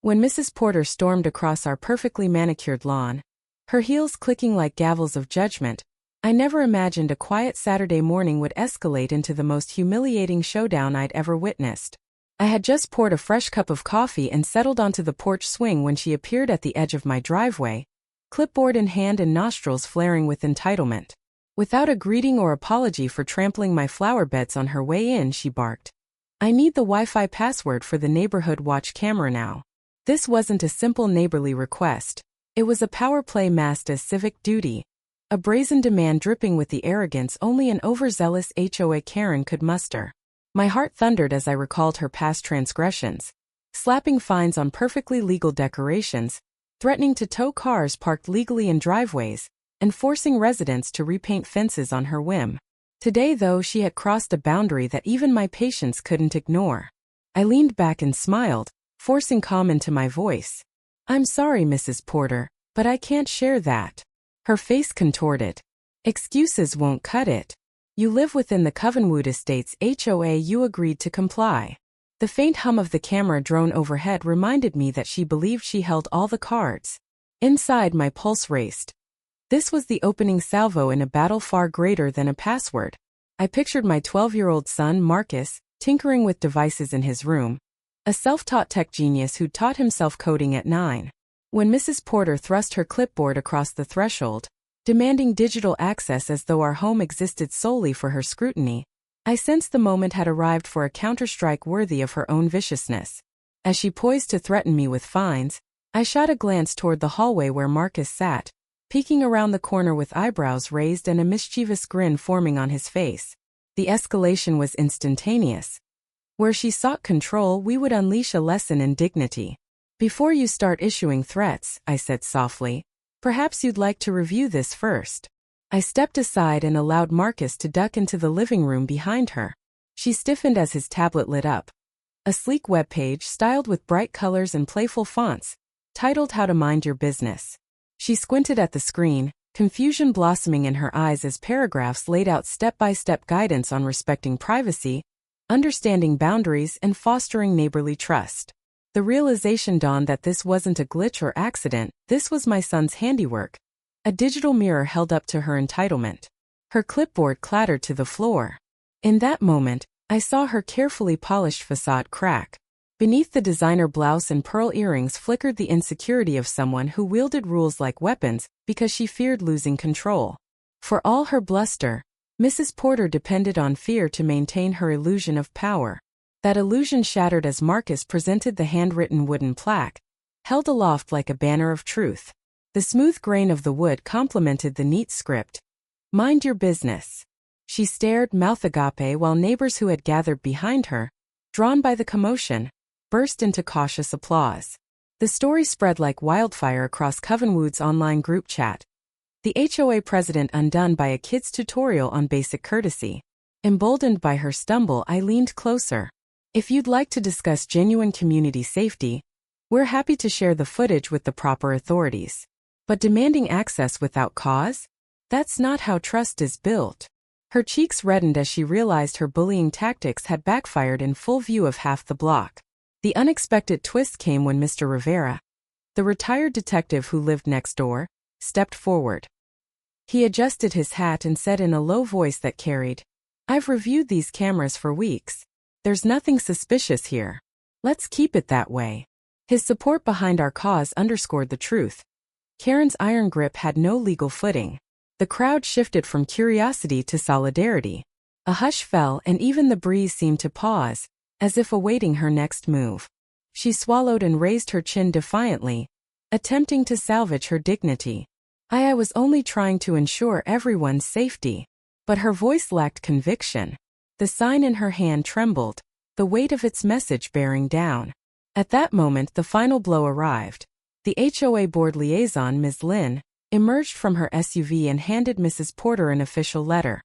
When Mrs. Porter stormed across our perfectly manicured lawn, her heels clicking like gavels of judgment, I never imagined a quiet Saturday morning would escalate into the most humiliating showdown I'd ever witnessed. I had just poured a fresh cup of coffee and settled onto the porch swing when she appeared at the edge of my driveway, clipboard in hand and nostrils flaring with entitlement. Without a greeting or apology for trampling my flower beds on her way in, she barked, "I need the Wi-Fi password for the neighborhood watch camera now." This wasn't a simple neighborly request. It was a power play masked as civic duty, a brazen demand dripping with the arrogance only an overzealous HOA Karen could muster. My heart thundered as I recalled her past transgressions, slapping fines on perfectly legal decorations, threatening to tow cars parked legally in driveways, and forcing residents to repaint fences on her whim. Today, though, she had crossed a boundary that even my patience couldn't ignore. I leaned back and smiled, forcing calm into my voice. "I'm sorry, Mrs. Porter, but I can't share that." Her face contorted. "Excuses won't cut it. You live within the Covenwood Estates HOA. You agreed to comply." The faint hum of the camera drone overhead reminded me that she believed she held all the cards. Inside, my pulse raced. This was the opening salvo in a battle far greater than a password. I pictured my 12-year-old son, Marcus, tinkering with devices in his room, a self-taught tech genius who'd taught himself coding at 9. When Mrs. Porter thrust her clipboard across the threshold, demanding digital access as though our home existed solely for her scrutiny, I sensed the moment had arrived for a counterstrike worthy of her own viciousness. As she poised to threaten me with fines, I shot a glance toward the hallway where Marcus sat, peeking around the corner with eyebrows raised and a mischievous grin forming on his face. The escalation was instantaneous. Where she sought control, we would unleash a lesson in dignity. "Before you start issuing threats," I said softly, "perhaps you'd like to review this first." I stepped aside and allowed Marcus to duck into the living room behind her. She stiffened as his tablet lit up. A sleek webpage styled with bright colors and playful fonts, titled "How to Mind Your Business." She squinted at the screen, confusion blossoming in her eyes as paragraphs laid out step-by-step guidance on respecting privacy, understanding boundaries, and fostering neighborly trust. The realization dawned that this wasn't a glitch or accident. This was my son's handiwork, a digital mirror held up to her entitlement. Her clipboard clattered to the floor. In that moment, I saw her carefully polished facade crack. Beneath the designer blouse and pearl earrings flickered the insecurity of someone who wielded rules like weapons because she feared losing control. For all her bluster, Mrs. Porter depended on fear to maintain her illusion of power. That illusion shattered as Marcus presented the handwritten wooden plaque, held aloft like a banner of truth. The smooth grain of the wood complemented the neat script. "Mind your business." She stared, mouth agape, while neighbors who had gathered behind her, drawn by the commotion, burst into cautious applause. The story spread like wildfire across Covenwood's online group chat. The HOA president undone by a kid's tutorial on basic courtesy. Emboldened by her stumble, I leaned closer. "If you'd like to discuss genuine community safety, we're happy to share the footage with the proper authorities. But demanding access without cause? That's not how trust is built." Her cheeks reddened as she realized her bullying tactics had backfired in full view of half the block. The unexpected twist came when Mr. Rivera, the retired detective who lived next door, stepped forward. He adjusted his hat and said in a low voice that carried, "I've reviewed these cameras for weeks. There's nothing suspicious here. Let's keep it that way." His support behind our cause underscored the truth. Karen's iron grip had no legal footing. The crowd shifted from curiosity to solidarity. A hush fell and even the breeze seemed to pause, as if awaiting her next move. She swallowed and raised her chin defiantly, attempting to salvage her dignity. I was only trying to ensure everyone's safety. But her voice lacked conviction. The sign in her hand trembled, the weight of its message bearing down. At that moment, the final blow arrived. The HOA board liaison, Ms. Lynn, emerged from her SUV and handed Mrs. Porter an official letter.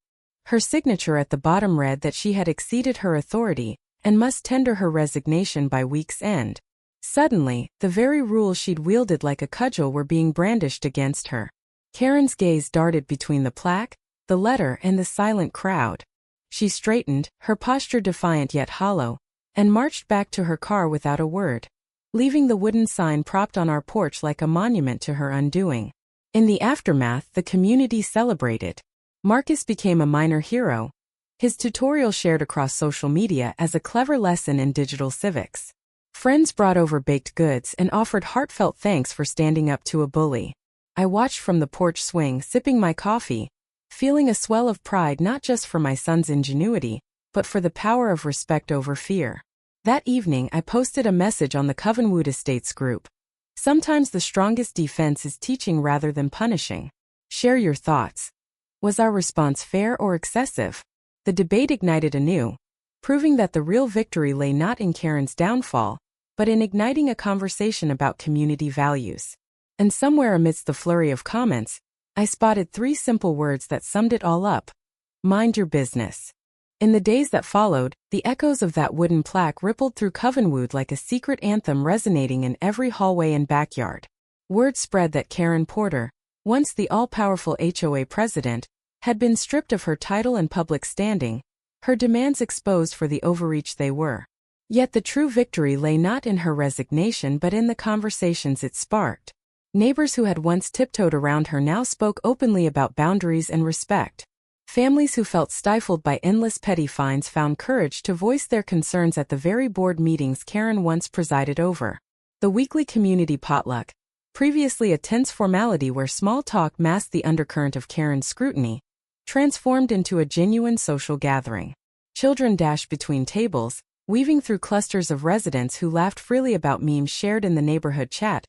Her signature at the bottom read that she had exceeded her authority and must tender her resignation by week's end. Suddenly, the very rules she'd wielded like a cudgel were being brandished against her. Karen's gaze darted between the plaque, the letter, and the silent crowd. She straightened, her posture defiant yet hollow, and marched back to her car without a word. leaving the wooden sign propped on our porch like a monument to her undoing. In the aftermath, the community celebrated. Marcus became a minor hero, his tutorial shared across social media as a clever lesson in digital civics. Friends brought over baked goods and offered heartfelt thanks for standing up to a bully. I watched from the porch swing, sipping my coffee, feeling a swell of pride not just for my son's ingenuity, but for the power of respect over fear. That evening, I posted a message on the Covenwood Estates group. Sometimes the strongest defense is teaching rather than punishing. Share your thoughts. Was our response fair or excessive? The debate ignited anew, proving that the real victory lay not in Karen's downfall, but in igniting a conversation about community values. And somewhere amidst the flurry of comments, I spotted 3 simple words that summed it all up. Mind your business. In the days that followed, the echoes of that wooden plaque rippled through Covenwood like a secret anthem resonating in every hallway and backyard. Word spread that Karen Porter, once the all-powerful HOA president, had been stripped of her title and public standing, her demands exposed for the overreach they were. Yet the true victory lay not in her resignation but in the conversations it sparked. Neighbors who had once tiptoed around her now spoke openly about boundaries and respect. Families who felt stifled by endless petty fines found courage to voice their concerns at the very board meetings Karen once presided over. The weekly community potluck, previously a tense formality where small talk masked the undercurrent of Karen's scrutiny, transformed into a genuine social gathering. Children dashed between tables, weaving through clusters of residents who laughed freely about memes shared in the neighborhood chat,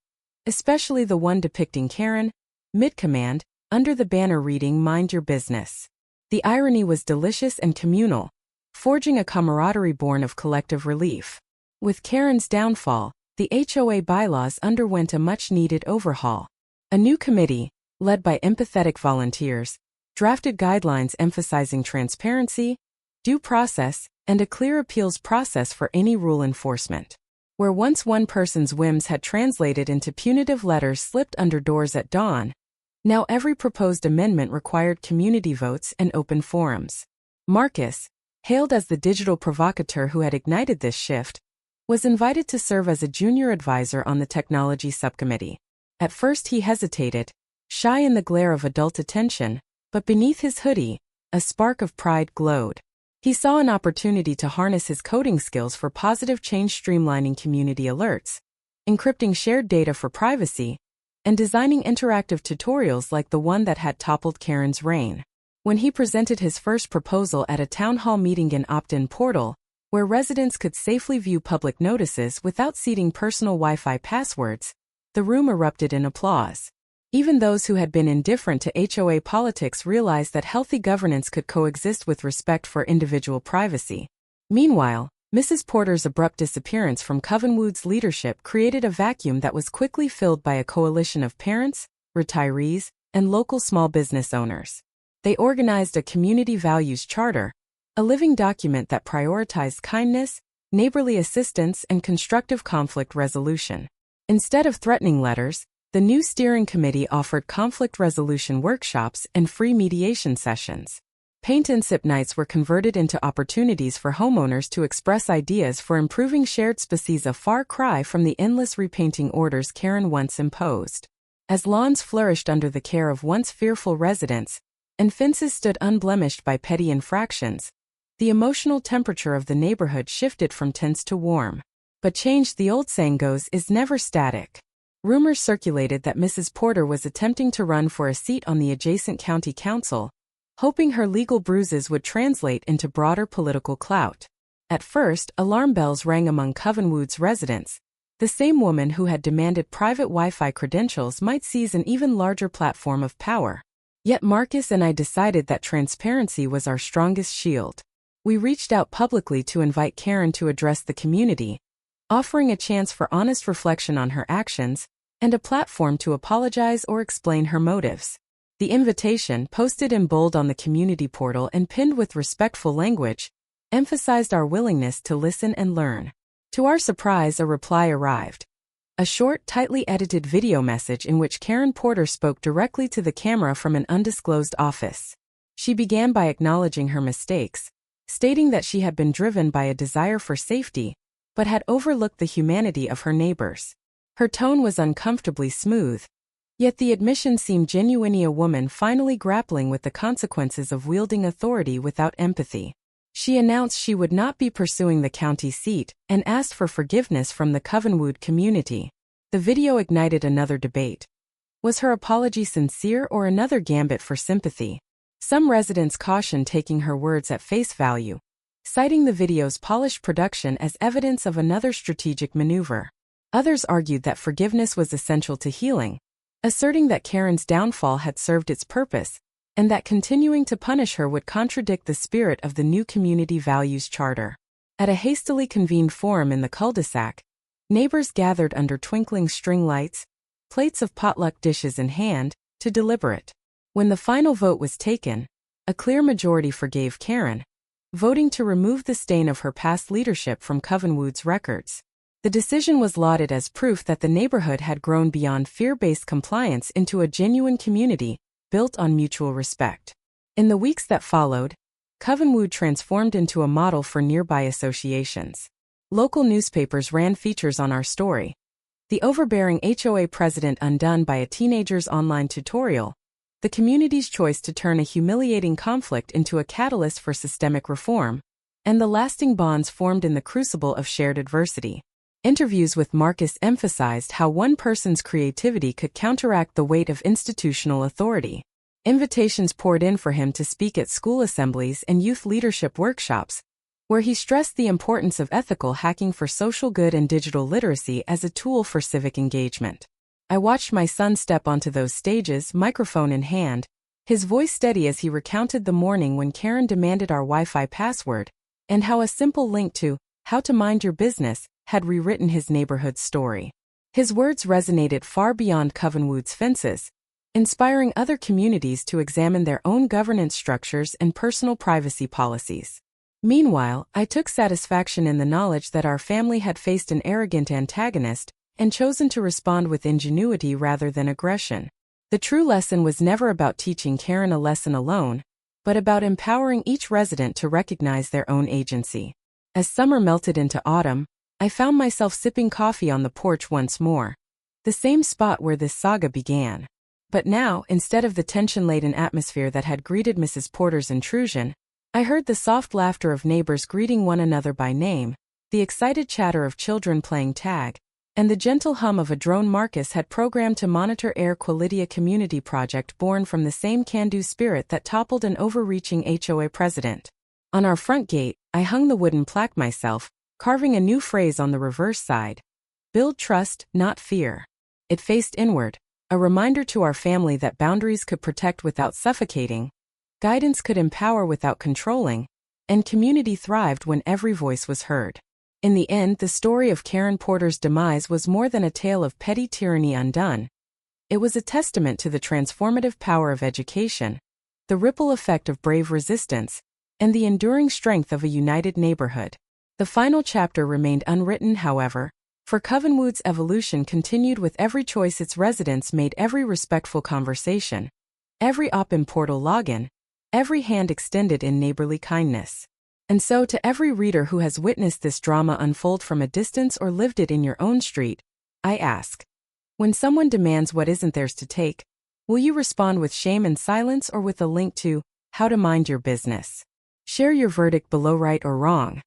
especially the one depicting Karen, mid-command, under the banner reading "Mind Your Business." The irony was delicious and communal, forging a camaraderie born of collective relief. With Karen's downfall, the HOA bylaws underwent a much-needed overhaul. A new committee, led by empathetic volunteers, drafted guidelines emphasizing transparency, due process, and a clear appeals process for any rule enforcement. Where once one person's whims had translated into punitive letters slipped under doors at dawn, now every proposed amendment required community votes and open forums. Marcus, hailed as the digital provocateur who had ignited this shift, was invited to serve as a junior advisor on the technology subcommittee. At first he hesitated, shy in the glare of adult attention, but beneath his hoodie, a spark of pride glowed. He saw an opportunity to harness his coding skills for positive change, streamlining community alerts, encrypting shared data for privacy, and designing interactive tutorials like the one that had toppled Karen's reign. When he presented his first proposal at a town hall meeting in opt-in portal, where residents could safely view public notices without seeding personal Wi-Fi passwords, the room erupted in applause. Even those who had been indifferent to HOA politics realized that healthy governance could coexist with respect for individual privacy. Meanwhile, Mrs. Porter's abrupt disappearance from Covenwood's leadership created a vacuum that was quickly filled by a coalition of parents, retirees, and local small business owners. They organized a community values charter, a living document that prioritized kindness, neighborly assistance, and constructive conflict resolution. Instead of threatening letters, the new steering committee offered conflict resolution workshops and free mediation sessions. Paint and sip nights were converted into opportunities for homeowners to express ideas for improving shared spaces, a far cry from the endless repainting orders Karen once imposed. As lawns flourished under the care of once fearful residents, and fences stood unblemished by petty infractions, the emotional temperature of the neighborhood shifted from tense to warm. But change, the old saying goes, is never static. Rumors circulated that Mrs. Porter was attempting to run for a seat on the adjacent county council, hoping her legal bruises would translate into broader political clout. At first, alarm bells rang among Covenwood's residents. The same woman who had demanded private Wi-Fi credentials might seize an even larger platform of power. Yet Marcus and I decided that transparency was our strongest shield. We reached out publicly to invite Karen to address the community, offering a chance for honest reflection on her actions, and a platform to apologize or explain her motives. The invitation, posted in bold on the community portal and pinned with respectful language, emphasized our willingness to listen and learn. To our surprise, a reply arrived. A short, tightly edited video message in which Karen Porter spoke directly to the camera from an undisclosed office. She began by acknowledging her mistakes, stating that she had been driven by a desire for safety, but had overlooked the humanity of her neighbors. Her tone was uncomfortably smooth, yet the admission seemed genuinely a woman finally grappling with the consequences of wielding authority without empathy. She announced she would not be pursuing the county seat and asked for forgiveness from the Covenwood community. The video ignited another debate. Was her apology sincere or another gambit for sympathy? Some residents cautioned taking her words at face value, citing the video's polished production as evidence of another strategic maneuver. Others argued that forgiveness was essential to healing, asserting that Karen's downfall had served its purpose, and that continuing to punish her would contradict the spirit of the new community values charter. At a hastily convened forum in the cul-de-sac, neighbors gathered under twinkling string lights, plates of potluck dishes in hand, to deliberate. When the final vote was taken, a clear majority forgave Karen, voting to remove the stain of her past leadership from Covenwood's records. The decision was lauded as proof that the neighborhood had grown beyond fear-based compliance into a genuine community, built on mutual respect. In the weeks that followed, Covenwood transformed into a model for nearby associations. Local newspapers ran features on our story. The overbearing HOA president undone by a teenager's online tutorial, the community's choice to turn a humiliating conflict into a catalyst for systemic reform, and the lasting bonds formed in the crucible of shared adversity. Interviews with Marcus emphasized how one person's creativity could counteract the weight of institutional authority. Invitations poured in for him to speak at school assemblies and youth leadership workshops, where he stressed the importance of ethical hacking for social good and digital literacy as a tool for civic engagement. I watched my son step onto those stages, microphone in hand, his voice steady as he recounted the morning when Karen demanded our Wi-Fi password, and how a simple link to "How to Mind Your Business" had rewritten his neighborhood's story. His words resonated far beyond Covenwood's fences, inspiring other communities to examine their own governance structures and personal privacy policies. Meanwhile, I took satisfaction in the knowledge that our family had faced an arrogant antagonist and chosen to respond with ingenuity rather than aggression. The true lesson was never about teaching Karen a lesson alone, but about empowering each resident to recognize their own agency. As summer melted into autumn, I found myself sipping coffee on the porch once more, the same spot where this saga began. But now, instead of the tension-laden atmosphere that had greeted Mrs. Porter's intrusion, I heard the soft laughter of neighbors greeting one another by name, the excited chatter of children playing tag, and the gentle hum of a drone Marcus had programmed to monitor air quality, a community project born from the same can-do spirit that toppled an overreaching HOA president. On our front gate, I hung the wooden plaque myself, carving a new phrase on the reverse side: "Build trust, not fear." It faced inward, a reminder to our family that boundaries could protect without suffocating, guidance could empower without controlling, and community thrived when every voice was heard. In the end, the story of Karen Porter's demise was more than a tale of petty tyranny undone. It was a testament to the transformative power of education, the ripple effect of brave resistance, and the enduring strength of a united neighborhood. The final chapter remained unwritten, however, for Covenwood's evolution continued with every choice its residents made, every respectful conversation, every open portal login, every hand extended in neighborly kindness. And so, to every reader who has witnessed this drama unfold from a distance or lived it in your own street, I ask: when someone demands what isn't theirs to take, will you respond with shame and silence, or with a link to "How to Mind Your Business"? Share your verdict below, right or wrong.